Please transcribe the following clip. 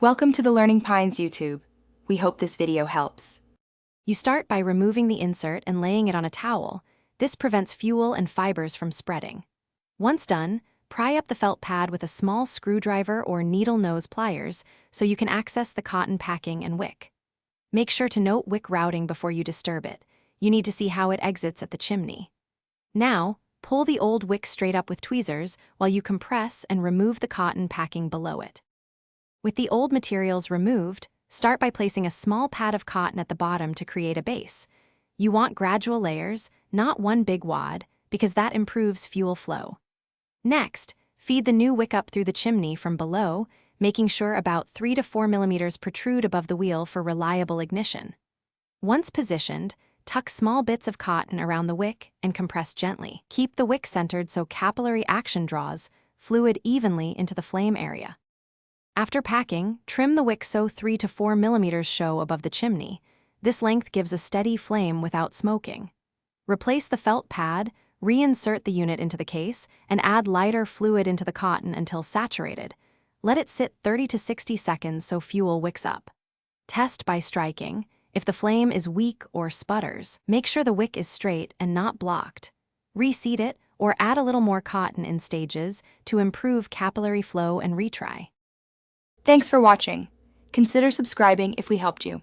Welcome to the Learning Pines YouTube. We hope this video helps. You start by removing the insert and laying it on a towel. This prevents fuel and fibers from spreading. Once done, pry up the felt pad with a small screwdriver or needle nose pliers so you can access the cotton packing and wick. Make sure to note wick routing before you disturb it. You need to see how it exits at the chimney. Now, pull the old wick straight up with tweezers while you compress and remove the cotton packing below it. With the old materials removed, start by placing a small pad of cotton at the bottom to create a base. You want gradual layers, not one big wad, because that improves fuel flow. Next, feed the new wick up through the chimney from below, making sure about 3 to 4 millimeters protrude above the wheel for reliable ignition. Once positioned, tuck small bits of cotton around the wick and compress gently. Keep the wick centered so capillary action draws fluid evenly into the flame area. After packing, trim the wick so 3 to 4 millimeters show above the chimney. This length gives a steady flame without smoking. Replace the felt pad, reinsert the unit into the case, and add lighter fluid into the cotton until saturated. Let it sit 30 to 60 seconds so fuel wicks up. Test by striking. If the flame is weak or sputters, make sure the wick is straight and not blocked. Reseat it or add a little more cotton in stages to improve capillary flow and retry. Thanks for watching. Consider subscribing if we helped you.